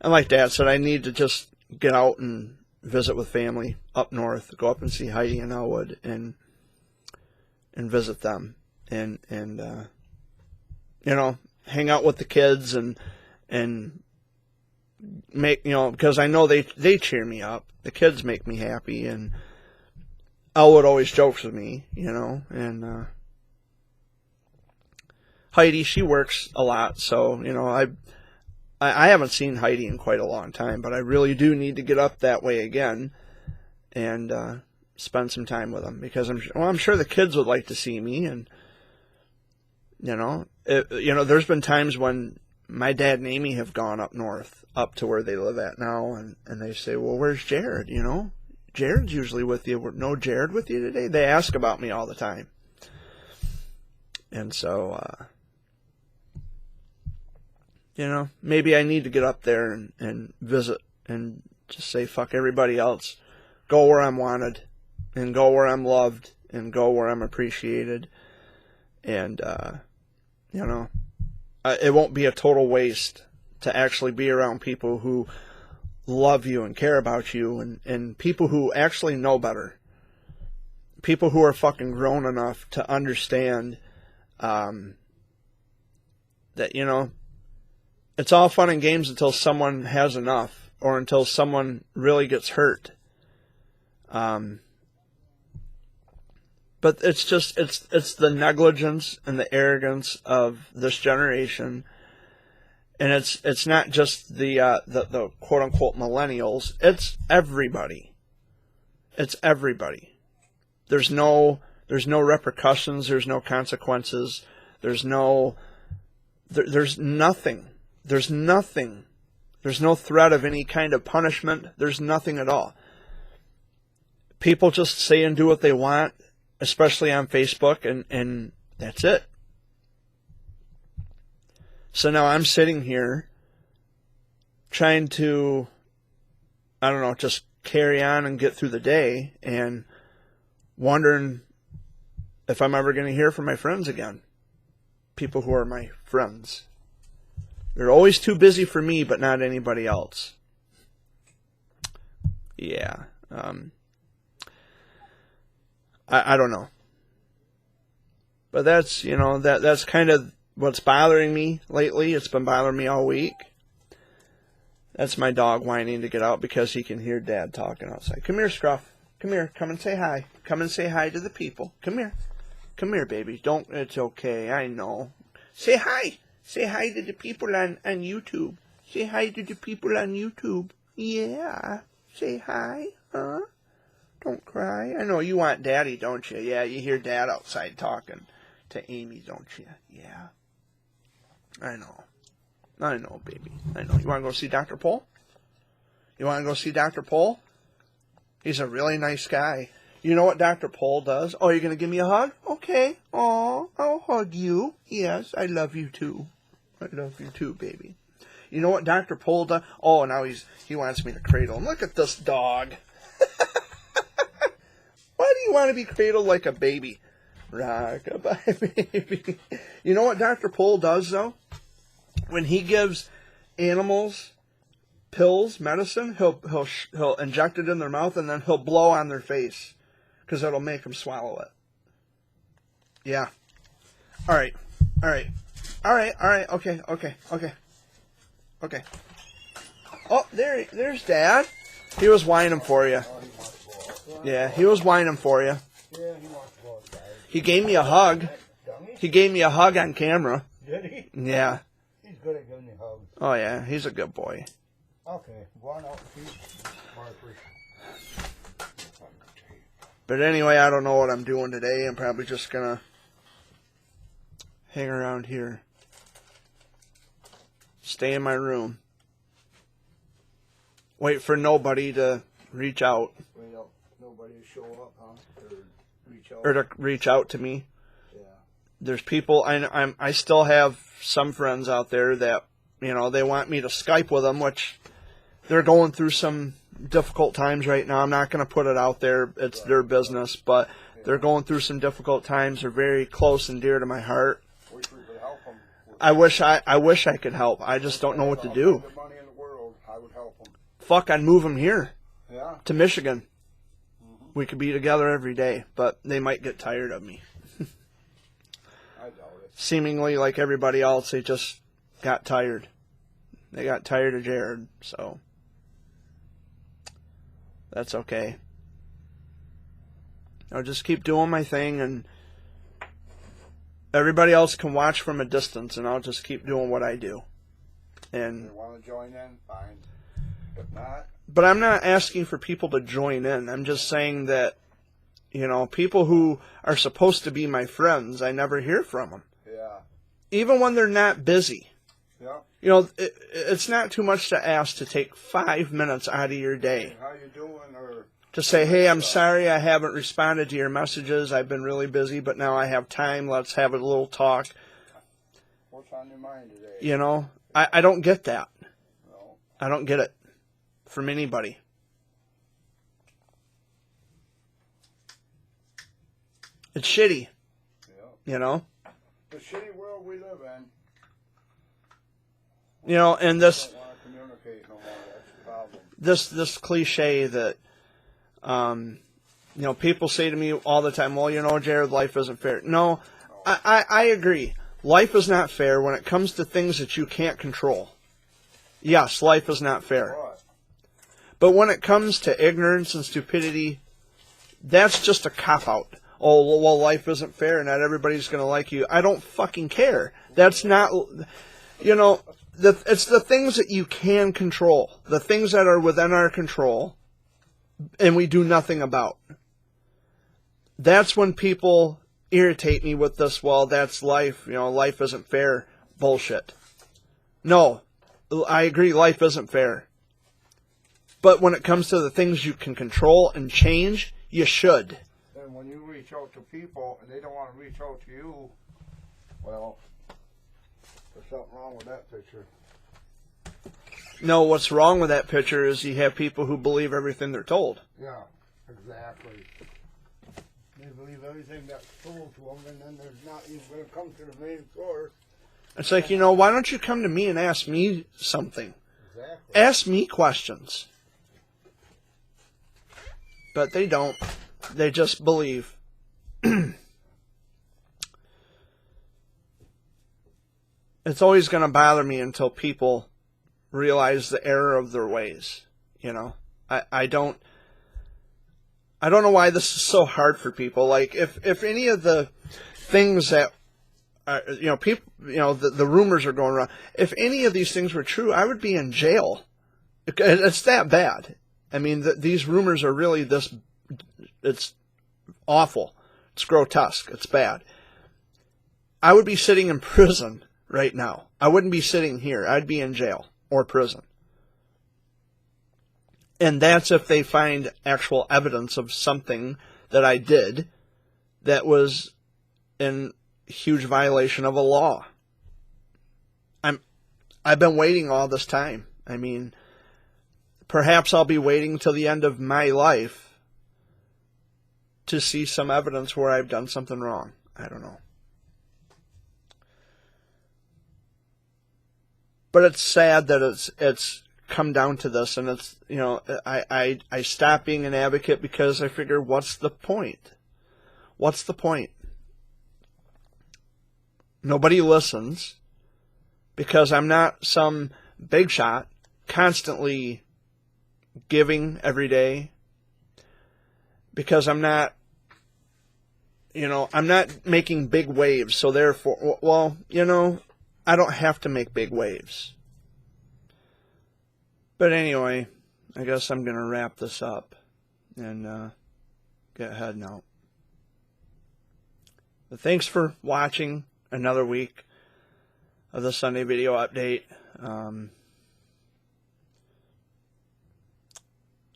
And like Dad said, I need to just get out and visit with family up north. Go up and see Heidi and Elwood and visit them, and you know, hang out with the kids and make, you know, because I know they cheer me up. The kids make me happy, and Elwood always jokes with me, you know, and Heidi, she works a lot, so, you know, I haven't seen Heidi in quite a long time, but I really do need to get up that way again and spend some time with them, because I'm sure the kids would like to see me, and you know, there's been times when my dad and Amy have gone up north, up to where they live at now, and they say, well, where's Jared? You know, Jared's usually with you. No Jared with you today? They ask about me all the time. And so, you know, maybe I need to get up there and visit and just say, fuck everybody else. Go where I'm wanted, and go where I'm loved, and go where I'm appreciated. And, you know, it won't be a total waste to actually be around people who love you and care about you, and people who actually know better. People who are fucking grown enough to understand that, you know, it's all fun and games until someone has enough, or until someone really gets hurt. But it's just, it's the negligence and the arrogance of this generation. And it's not just the quote unquote millennials. It's everybody. It's everybody. There's no repercussions. There's no consequences. There's nothing. There's nothing. There's no threat of any kind of punishment. There's nothing at all. People just say and do what they want, especially on Facebook, and that's it. So now I'm sitting here trying to, I don't know, just carry on and get through the day, and wondering if I'm ever going to hear from my friends again. People who are my friends. They're always too busy for me, but not anybody else. Yeah. I don't know. But that's, you know, that's kind of what's bothering me lately. It's been bothering me all week. That's my dog whining to get out because he can hear Dad talking outside. Come here, Scruff. Come here. Come and say hi. Come and say hi to the people. Come here. Come here, baby. Don't. It's okay. I know. Say hi. Say hi to the people on YouTube. Say hi to the people on YouTube. Yeah. Say hi. Huh? Don't cry. I know you want Daddy, don't you? Yeah, you hear Dad outside talking to Amy, don't you? Yeah. I know. I know, baby. I know. You want to go see Dr. Pole? You want to go see Dr. Pole? He's a really nice guy. You know what Dr. Pole does? Oh, you're going to give me a hug? Okay. Aw, I'll hug you. Yes, I love you too. I love you too, baby. You know what Dr. Pole does? Oh, now he wants me to cradle him. Look at this dog. Why do you want to be cradled like a baby? Rock-a-bye, baby. You know what Dr. Pole does, though? When he gives animals pills, medicine, he'll inject it in their mouth, and then he'll blow on their face, because it'll make them swallow it. Yeah. All right. Okay. Oh, there's Dad. He was whining for you. Yeah, he was whining for you. Yeah, he wants to go. He gave me a hug. Dummy? He gave me a hug on camera. Did he? Yeah. He's good at giving you hugs. Oh, yeah. He's a good boy. Okay, go on out and feed Marcus. But anyway, I don't know what I'm doing today. I'm probably just going to hang around here. Stay in my room. Wait for nobody to reach out. Wait up, nobody show up, huh? Or reach out. Or to reach out to me. Yeah. There's people, I still have some friends out there that, you know, they want me to Skype with them, which they're going through some difficult times right now. I'm not going to put it out there. It's their business, but they're going through some difficult times. They're very close and dear to my heart. Wish we could help them. I wish I could help. I just don't know what to do. The money in the world, I would help them. Fuck, I'd move them here Yeah. to Michigan. We could be together every day, but they might get tired of me. I doubt it. Seemingly, like everybody else, they just got tired. They got tired of Jared, so that's okay. I'll just keep doing my thing, and everybody else can watch from a distance, and I'll just keep doing what I do. If And you want to join in, fine. If not, but I'm not asking for people to join in. I'm just saying that, you know, people who are supposed to be my friends, I never hear from them. yeah. Even when they're not busy. Yeah. You know, it's not too much to ask to take 5 minutes out of your day How you doing? Or to say, hey, I'm sorry I haven't responded to your messages. I've been really busy, but now I have time. Let's have a little talk. what's on your mind today? You know, I don't get that. No. I don't get it from anybody. It's shitty, Yeah. you know? The shitty world we live in. You know, and this Don't want to communicate no more. That's the problem. this cliche that, you know, people say to me all the time, well, you know, Jared, life isn't fair. No, I agree. Life is not fair when it comes to things that you can't control. Yes, life is not fair. But But when it comes to ignorance and stupidity, that's just a cop-out. Oh, well, life isn't fair, not everybody's going to like you. I don't fucking care. That's not, you know, it's the things that you can control, the things that are within our control, and we do nothing about. That's when people irritate me with this, well, that's life, you know, life isn't fair bullshit. No, I agree, life isn't fair. But when it comes to the things you can control and change, you should. then when you reach out to people and they don't want to reach out to you, well, there's something wrong with that picture. No, what's wrong with that picture is you have people who believe everything they're told. Yeah, exactly. They believe everything that's told to them, and then there's not even going to come to the main source. It's like, you know, why don't you come to me and ask me something? Exactly. Ask me questions. But they don't. They just believe. It's always going to bother me until people realize the error of their ways. You know, I don't know why this is so hard for people. Like, if any of the things that you know, people, you know, the rumors are going around. If any of these things were true, I would be in jail. It's that bad. I mean, these rumors are really this. It's awful. It's grotesque. It's bad. I would be sitting in prison right now. I wouldn't be sitting here. I'd be in jail or prison. And that's if they find actual evidence of something that I did that was in huge violation of a law. I've been waiting all this time. I mean, perhaps I'll be waiting till the end of my life to see some evidence where I've done something wrong. I don't know. But it's sad that it's come down to this, and it's, you know, I stopped being an advocate because I figure, what's the point? What's the point? Nobody listens because I'm not some big shot constantly giving every day, because I'm not, You know, I'm not making big waves, so therefore, well, you know, I don't have to make big waves. But anyway, I guess I'm going to wrap this up and get heading out. But thanks for watching another week of the Sunday video update. I'm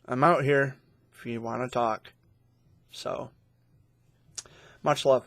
out here if you want to talk. So, much love.